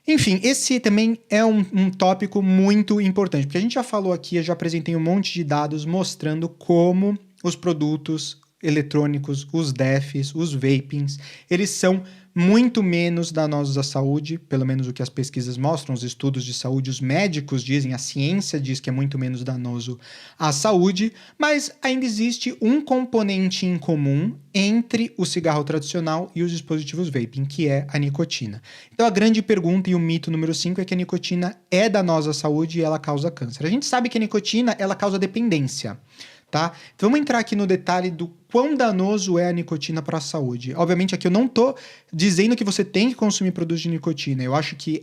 Enfim, esse também é um tópico muito importante, porque a gente já falou aqui, eu já apresentei um monte de dados mostrando como os produtos eletrônicos, os DEFs, os vapings, eles são muito menos danosos à saúde, pelo menos o que as pesquisas mostram, os estudos de saúde, os médicos dizem, a ciência diz que é muito menos danoso à saúde, mas ainda existe um componente em comum entre o cigarro tradicional e os dispositivos vaping, que é a nicotina. Então a grande pergunta e o mito número 5 é que a nicotina é danosa à saúde e ela causa câncer. A gente sabe que a nicotina, ela causa dependência. Tá? Então vamos entrar aqui no detalhe do quão danoso é a nicotina para a saúde. Obviamente aqui eu não estou dizendo que você tem que consumir produtos de nicotina. Eu acho que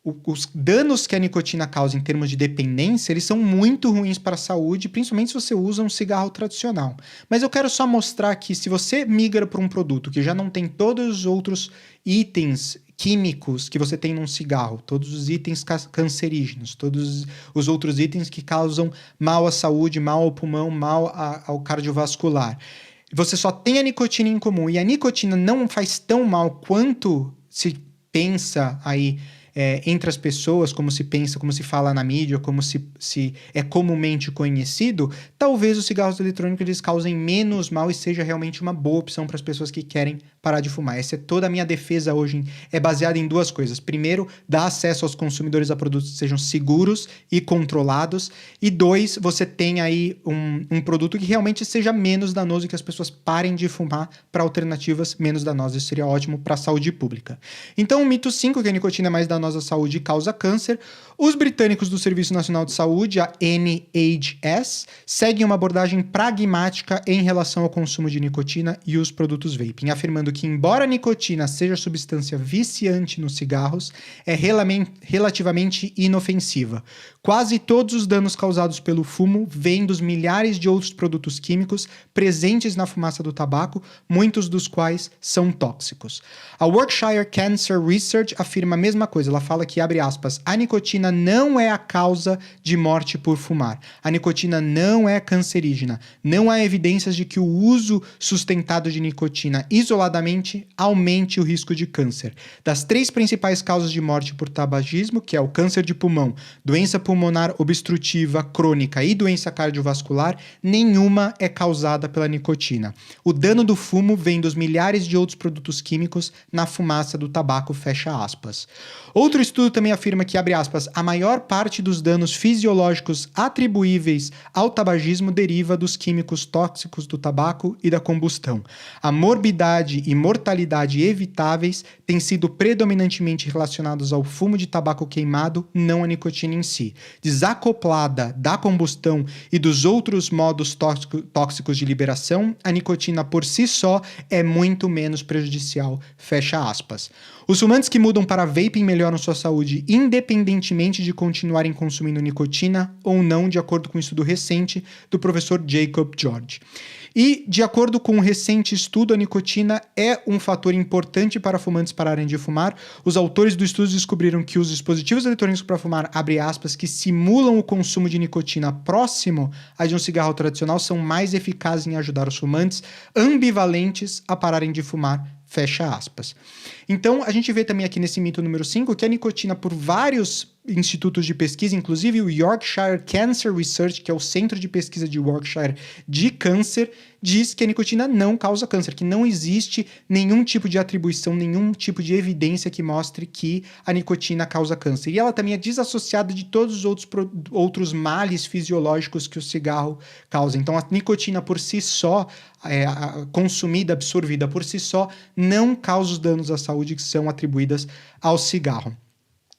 os danos que a nicotina causa em termos de dependência, eles são muito ruins para a saúde, principalmente se você usa um cigarro tradicional. Mas eu quero só mostrar que se você migra para um produto que já não tem todos os outros itens químicos que você tem num cigarro, todos os itens cancerígenos, todos os outros itens que causam mal à saúde, mal ao pulmão, mal ao cardiovascular. Você só tem a nicotina em comum e a nicotina não faz tão mal quanto se pensa aí entre as pessoas, como se pensa, como se fala na mídia, como se é comumente conhecido, talvez os cigarros eletrônicos eles causem menos mal e seja realmente uma boa opção para as pessoas que querem parar de fumar. Essa é toda a minha defesa hoje, é baseada em duas coisas. Primeiro, dar acesso aos consumidores a produtos que sejam seguros e controlados. E dois, você tem aí um produto que realmente seja menos danoso e que as pessoas parem de fumar para alternativas menos danosas. Isso seria ótimo para a saúde pública. Então, o mito 5, que a nicotina é mais danosa à saúde e causa câncer. Os britânicos do Serviço Nacional de Saúde, a NHS, seguem uma abordagem pragmática em relação ao consumo de nicotina e os produtos vaping, afirmando que, embora a nicotina seja substância viciante nos cigarros, é relativamente inofensiva. Quase todos os danos causados pelo fumo vêm dos milhares de outros produtos químicos presentes na fumaça do tabaco, muitos dos quais são tóxicos. A Berkshire Cancer Research afirma a mesma coisa. Ela fala que, abre aspas, a nicotina não é a causa de morte por fumar. A nicotina não é cancerígena. Não há evidências de que o uso sustentado de nicotina isoladamente aumente o risco de câncer. Das 3 principais causas de morte por tabagismo, que é o câncer de pulmão, doença pulmonar obstrutiva crônica e doença cardiovascular, nenhuma é causada pela nicotina. O dano do fumo vem dos milhares de outros produtos químicos na fumaça do tabaco, fecha aspas. Outro estudo também afirma que, abre aspas, a maior parte dos danos fisiológicos atribuíveis ao tabagismo deriva dos químicos tóxicos do tabaco e da combustão. A morbidade e mortalidade evitáveis têm sido predominantemente relacionados ao fumo de tabaco queimado, não à nicotina em si. Desacoplada da combustão e dos outros modos tóxicos de liberação, a nicotina por si só é muito menos prejudicial, fecha aspas. Os fumantes que mudam para vaping melhoram sua saúde independentemente de continuarem consumindo nicotina ou não, de acordo com um estudo recente do professor Jacob George. E, de acordo com um recente estudo, a nicotina é um fator importante para fumantes pararem de fumar. Os autores do estudo descobriram que os dispositivos eletrônicos para fumar, abre aspas, que simulam o consumo de nicotina próximo a de um cigarro tradicional são mais eficazes em ajudar os fumantes ambivalentes a pararem de fumar, fecha aspas. Então, a gente vê também aqui nesse mito número 5 que a nicotina, por vários institutos de pesquisa, inclusive o Yorkshire Cancer Research, que é o centro de pesquisa de Yorkshire de câncer, diz que a nicotina não causa câncer, que não existe nenhum tipo de atribuição, nenhum tipo de evidência que mostre que a nicotina causa câncer. E ela também é desassociada de todos os outros males fisiológicos que o cigarro causa. Então, a nicotina por si só, consumida, absorvida por si só, não causa os danos à saúde que são atribuídas ao cigarro.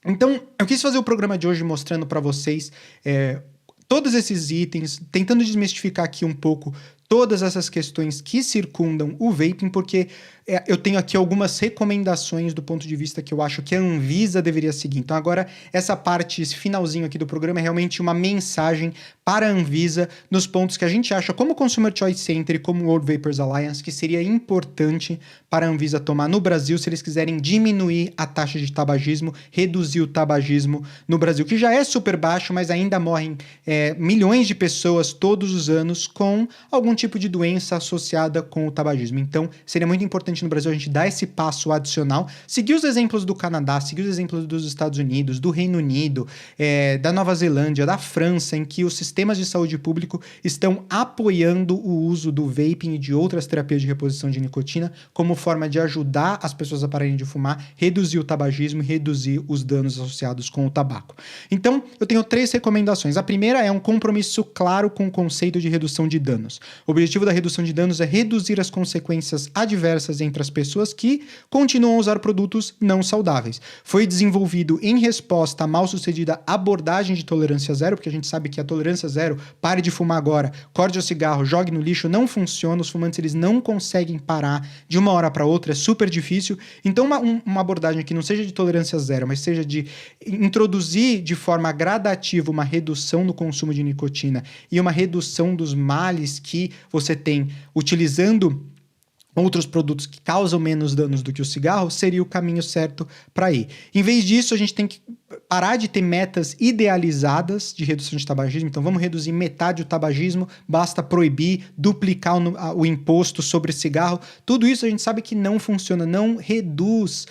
Então, eu quis fazer o programa de hoje mostrando para vocês todos esses itens, tentando desmistificar aqui um pouco todas essas questões que circundam o vaping, porque eu tenho aqui algumas recomendações do ponto de vista que eu acho que a Anvisa deveria seguir. Então agora, essa parte, esse finalzinho aqui do programa é realmente uma mensagem para a Anvisa nos pontos que a gente acha, como Consumer Choice Center e como World Vapers Alliance, que seria importante para a Anvisa tomar no Brasil se eles quiserem diminuir a taxa de tabagismo, reduzir o tabagismo no Brasil, que já é super baixo, mas ainda morrem milhões de pessoas todos os anos com algum tipo de doença associada com o tabagismo. Então, seria muito importante no Brasil a gente dar esse passo adicional, seguir os exemplos do Canadá, seguir os exemplos dos Estados Unidos, do Reino Unido, da Nova Zelândia, da França, em que os sistemas de saúde público estão apoiando o uso do vaping e de outras terapias de reposição de nicotina como forma de ajudar as pessoas a pararem de fumar, reduzir o tabagismo e reduzir os danos associados com o tabaco. Então, eu tenho 3 recomendações. A primeira é um compromisso claro com o conceito de redução de danos. O objetivo da redução de danos é reduzir as consequências adversas entre as pessoas que continuam a usar produtos não saudáveis. Foi desenvolvido em resposta à mal-sucedida abordagem de tolerância zero, porque a gente sabe que a tolerância zero, pare de fumar agora, corte o cigarro, jogue no lixo, não funciona, os fumantes eles não conseguem parar de uma hora para outra, é super difícil. Então uma abordagem que não seja de tolerância zero, mas seja de introduzir de forma gradativa uma redução no consumo de nicotina e uma redução dos males que você tem utilizando outros produtos que causam menos danos do que o cigarro, seria o caminho certo para ir. Em vez disso, a gente tem que parar de ter metas idealizadas de redução de tabagismo. Então, vamos reduzir metade o tabagismo, basta proibir, duplicar o imposto sobre cigarro. Tudo isso a gente sabe que não funciona, não reduz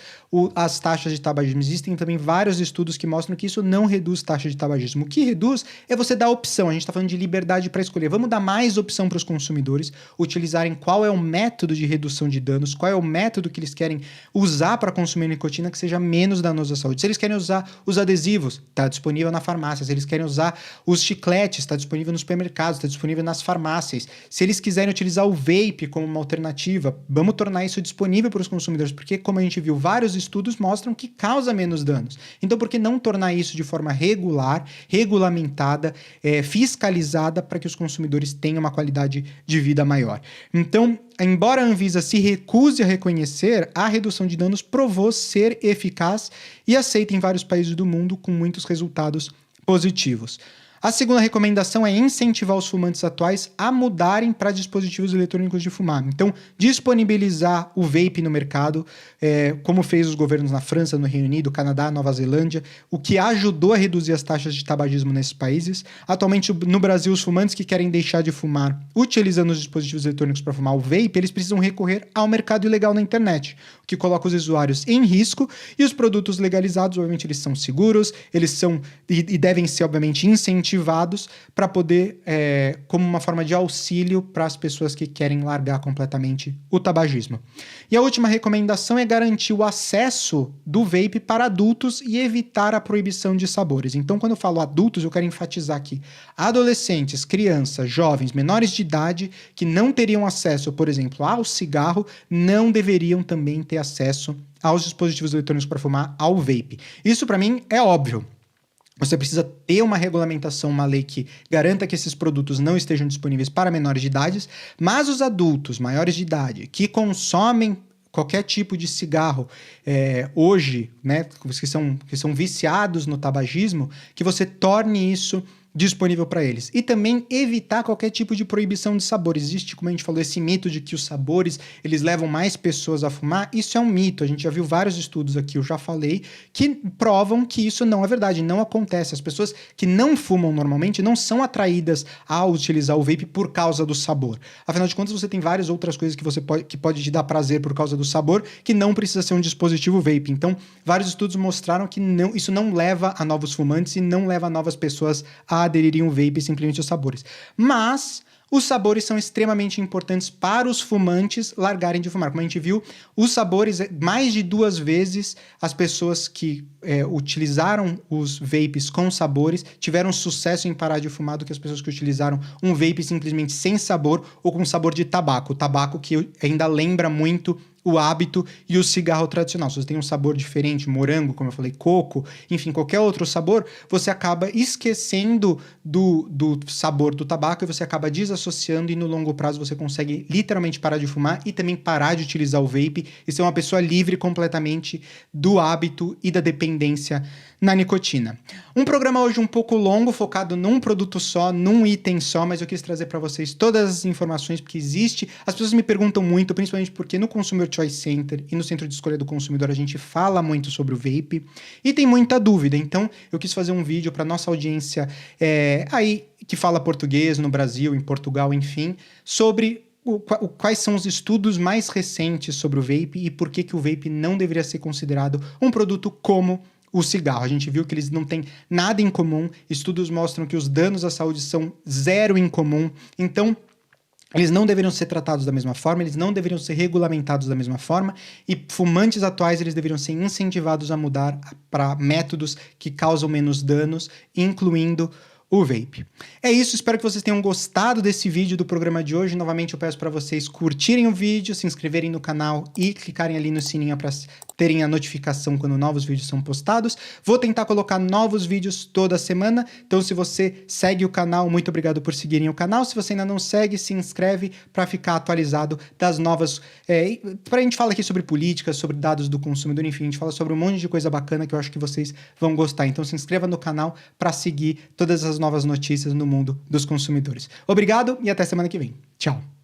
as taxas de tabagismo. Existem também vários estudos que mostram que isso não reduz taxa de tabagismo. O que reduz é você dar opção. A gente está falando de liberdade para escolher. Vamos dar mais opção para os consumidores utilizarem qual é o método de redução de danos, qual é o método que eles querem usar para consumir nicotina que seja menos danoso à saúde. Se eles querem usar os adesivos, está disponível na farmácia. Se eles querem usar os chicletes, está disponível nos supermercados, está disponível nas farmácias. Se eles quiserem utilizar o vape como uma alternativa, vamos tornar isso disponível para os consumidores, porque, como a gente viu, vários estudos mostram que causa menos danos. Então, por que não tornar isso de forma regular, regulamentada, fiscalizada, para que os consumidores tenham uma qualidade de vida maior? Então, embora a Anvisa se recuse a reconhecer, a redução de danos provou ser eficaz e aceita em vários países do mundo com muitos resultados positivos. A segunda recomendação é incentivar os fumantes atuais a mudarem para dispositivos eletrônicos de fumar. Então, disponibilizar o vape no mercado, como fez os governos na França, no Reino Unido, Canadá, Nova Zelândia, o que ajudou a reduzir as taxas de tabagismo nesses países. Atualmente, no Brasil, os fumantes que querem deixar de fumar utilizando os dispositivos eletrônicos para fumar o vape, eles precisam recorrer ao mercado ilegal na internet, o que coloca os usuários em risco, e os produtos legalizados, obviamente, eles são seguros, eles são e devem ser, obviamente, incentivados incentivados para poder, como uma forma de auxílio para as pessoas que querem largar completamente o tabagismo. E a última recomendação é garantir o acesso do vape para adultos e evitar a proibição de sabores. Então, quando eu falo adultos, eu quero enfatizar aqui adolescentes, crianças, jovens, menores de idade que não teriam acesso, por exemplo, ao cigarro, não deveriam também ter acesso aos dispositivos eletrônicos para fumar, ao vape. Isso, para mim, é óbvio. Você precisa ter uma regulamentação, uma lei que garanta que esses produtos não estejam disponíveis para menores de idade, mas os adultos maiores de idade que consomem qualquer tipo de cigarro hoje, né, que são viciados no tabagismo, que você torne isso disponível para eles. E também evitar qualquer tipo de proibição de sabores. Existe, como a gente falou, esse mito de que os sabores, eles levam mais pessoas a fumar. Isso é um mito. A gente já viu vários estudos aqui, eu já falei, que provam que isso não é verdade, não acontece. As pessoas que não fumam normalmente não são atraídas a utilizar o vape por causa do sabor. Afinal de contas, você tem várias outras coisas que pode te dar prazer por causa do sabor, que não precisa ser um dispositivo vape. Então, vários estudos mostraram que isso não leva a novos fumantes e não leva a novas pessoas a adeririam o vape simplesmente os sabores. Mas os sabores são extremamente importantes para os fumantes largarem de fumar. Como a gente viu, os sabores, mais de 2 vezes as pessoas que utilizaram os vapes com sabores tiveram sucesso em parar de fumar do que as pessoas que utilizaram um vape simplesmente sem sabor ou com sabor de tabaco. O tabaco que ainda lembra muito o hábito e o cigarro tradicional. Se você tem um sabor diferente, morango, como eu falei, coco, enfim, qualquer outro sabor, você acaba esquecendo do sabor do tabaco e você acaba desassociando e no longo prazo você consegue literalmente parar de fumar e também parar de utilizar o vape e ser uma pessoa livre completamente do hábito e da dependência na nicotina. Um programa hoje um pouco longo, focado num produto só, num item só, mas eu quis trazer para vocês todas as informações porque existe. As pessoas me perguntam muito, principalmente porque no Consumer Choice Center e no Centro de Escolha do Consumidor a gente fala muito sobre o vape e tem muita dúvida. Então eu quis fazer um vídeo para nossa audiência aí que fala português no Brasil, em Portugal, enfim, sobre quais são os estudos mais recentes sobre o vape e por que o vape não deveria ser considerado um produto como o cigarro. A gente viu que eles não têm nada em comum, estudos mostram que os danos à saúde são zero em comum, então eles não deveriam ser tratados da mesma forma, eles não deveriam ser regulamentados da mesma forma e fumantes atuais eles deveriam ser incentivados a mudar para métodos que causam menos danos, incluindo o vape. É isso, espero que vocês tenham gostado desse vídeo do programa de hoje. Novamente eu peço para vocês curtirem o vídeo, se inscreverem no canal e clicarem ali no sininho para terem a notificação quando novos vídeos são postados. Vou tentar colocar novos vídeos toda semana, então se você segue o canal, muito obrigado por seguirem o canal. Se você ainda não segue, se inscreve para ficar atualizado das novas... a gente fala aqui sobre política, sobre dados do consumidor, enfim, a gente fala sobre um monte de coisa bacana que eu acho que vocês vão gostar. Então se inscreva no canal para seguir todas as novas notícias no mundo dos consumidores. Obrigado e até semana que vem. Tchau!